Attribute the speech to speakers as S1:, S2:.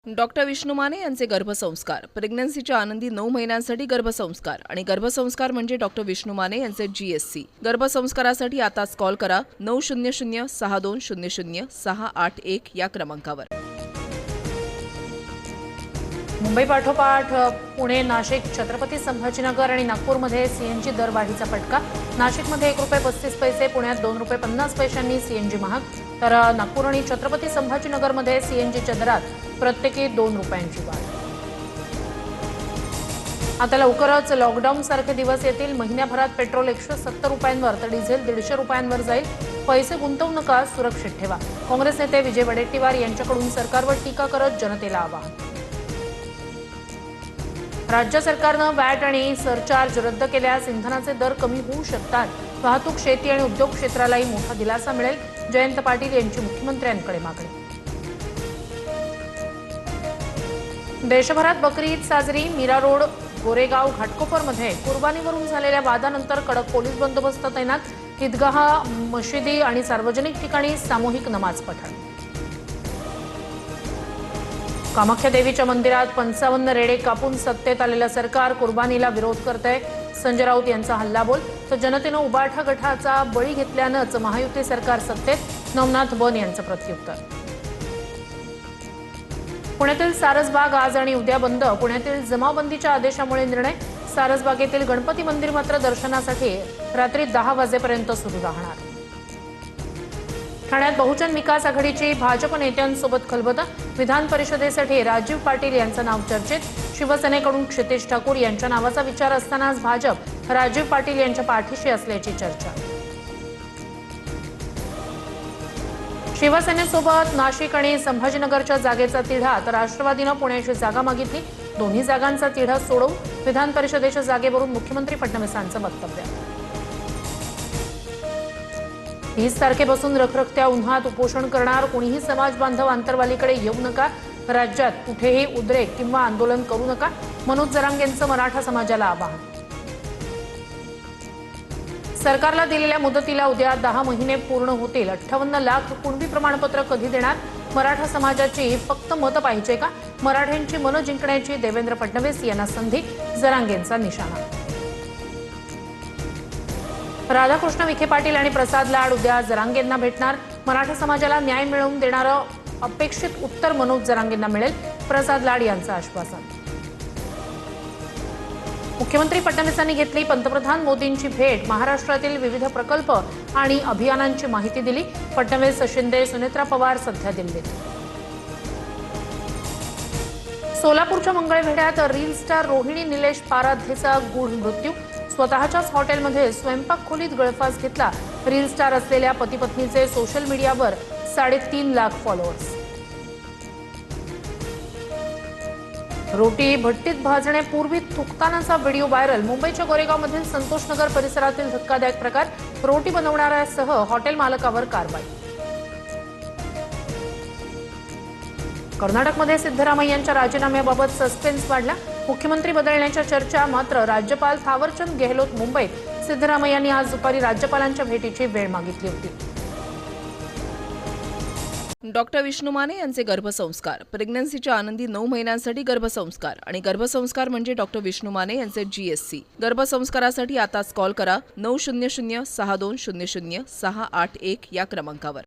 S1: Doctor Vishnu Mane यांचे गर्भसंस्कार, प्रेग्नन्सीच्या आनंदी 9 महिन्यांसाठी गर्भसंस्कार आणि गर्भसंस्कार म्हणजे डॉक्टर विष्णू माने यांचे GSC। गर्भसंस्कारासाठी आताच कॉल करा 900 6200 681 या क्रमांकावर।
S2: मुंबई पाठोपाठ पुणे, नाशिक, छत्रपती संभाजीनगर आणि नागपूरमध्ये सीएनजी दरवाढीचा फटका। नाशिकमध्ये ₹1.35, पुण्यात ₹2.50 सीएनजी महाग, तर नागपूर आणि छत्रपती संभाजीनगरमध्ये सीएनजीच्या दरात प्रत्येकी ₹2ची वाढ। आता लवकरच लॉकडाऊन सारखे दिवस येतील। महिन्याभरात पेट्रोल ₹170 तर डिझेल ₹150 जाईल। पैसे गुंतवू नका, सुरक्षित ठेवा। काँग्रेस नेते विजय वडेट्टीवार यांच्याकडून सरकारवर टीका करत जनतेला आवाहन। राज्य सरकारनं वॅट आणि सरचार्ज रद्द केल्यास इंधनाचे दर कमी होऊ शकतात। वाहतूक, शेती आणि उद्योग क्षेत्रालाही मोठा दिलासा मिळेल। जयंत पाटील यांची मुख्यमंत्र्यांकडे मागणी। देशभरात बकरी ईद साजरी। मीरा रोड, गोरेगाव, घाटकोपरमध्ये कुर्बानीवरून झालेल्या वादानंतर कडक पोलीस बंदोबस्त तैनात। ईदगाह, मशिदी आणि सार्वजनिक ठिकाणी सामूहिक नमाज पठण। कामाख्या देवीच्या मंदिरात 55 रेडे कापून सत्तेत आलेलं सरकार कुर्बानीला विरोध करतंय। संजय राऊत यांचा हल्लाबोल, तर जनतेनं उबाठा गटाचा बळी घेतल्यानंच महायुती सरकार सत्तेत। नवनाथ बन यांचं प्रत्युत्तर। पुण्यातील सारसबाग आज आणि उद्या बंद। पुण्यातील जमावबंदीच्या आदेशामुळे निर्णय। सारसबागेतील गणपती मंदिर मात्र दर्शनासाठी रात्री 10 वाजेपर्यंत सुरू राहणार। ठाण्यात बहुजन विकास आघाडीची भाजप नेत्यांसोबत खलबतं। विधान परिषदेसाठी राजीव पाटील यांचं नाव चर्चेत। शिवसेनेकडून क्षितेश ठाकूर यांच्या नावाचा विचार असतानाच भाजप राजीव पाटील यांच्या पाठीशी असल्याची चर्चा। शिवसेनेसोबत नाशिक आणि संभाजीनगरच्या जागेचा तिढा, तर राष्ट्रवादीनं पुण्याची जागा मागितली। दोन्ही जागांचा तिढा सोडवू, विधान परिषदेच्या जागेवरून मुख्यमंत्री फडणवीसांचं वक्तव्य। 30 तारखेपासून रखरखत्या उन्हात उपोषण करणार। कोणीही समाज बांधव आंतरवालीकडे येऊ नका। राज्यात कुठेही उद्रेक किंवा आंदोलन करू नका। मनोज जरांगेंचं मराठा समाजाला आवाहन। सरकारला दिलेल्या मुदतीला उद्या 10 महिने पूर्ण होतील। 58 लाख कुणबी प्रमाणपत्र कधी देणार? मराठा समाजाची फक्त मतं पाहिजे का? मराठ्यांची मनं जिंकण्याची देवेंद्र फडणवीस यांना संधी, जरांगेंचा निशाणा। राधाकृष्ण विखे पाटील आणि प्रसाद लाड उद्या जरांगेंना भेटणार। मराठा समाजाला न्याय मिळवून देणारं अपेक्षित उत्तर मनोज जरांगेंना मिळेल, प्रसाद लाड यांचं आश्वासन। मुख्यमंत्री फडणवीसांनी घेतली पंतप्रधान मोदींची भेट। महाराष्ट्रातील विविध प्रकल्प आणि अभियानांची माहिती दिली। फडणवीस, शिंदे, सुनेत्रा पवार सध्या दिल्लीत। सोलापूरच्या मंगळवेढ्यात रील स्टार रोहिणी निलेश पाराध्येचा गूढ मृत्यू। स्वतःच्याच हॉटेलमध्ये स्वयंपाक खोलीत गळफास घेतला। रील स्टार असलेल्या पती पत्नीचे सोशल मीडियावर 3.5 लाख फॉलोअर्स। रोटी भट्टीत भाजण्यापूर्वी थुंकतानाचा व्हिडिओ व्हायरल। मुंबईच्या गोरेगावमधील संतोषनगर परिसरातील धक्कादायक प्रकार। रोटी बनवणाऱ्यासह हॉटेल मालकावर कारवाई। कर्नाटकमध्ये सिद्धरामय्यांच्या राजीनाम्याबाबत सस्पेन्स वाढला। मुख्यमंत्री बदलण्याच्या चर्चा, मात्र राज्यपाल थावरचंद गेहलोत मुंबईत। सिद्धरामय्यांनी आज दुपारी राज्यपालांच्या भेटीची वेळ मागितली होती।
S1: डॉक्टर विष्णू माने यांचे गर्भसंस्कार, प्रेग्नन्सीच्या आनंदी 9 महिन्यांसाठी गर्भसंस्कार आणि गर्भसंस्कार म्हणजे डॉक्टर विष्णू माने यांचे GSC। गर्भसंस्कारासाठी आताच कॉल करा 900 6200 681 या क्रमांकावर।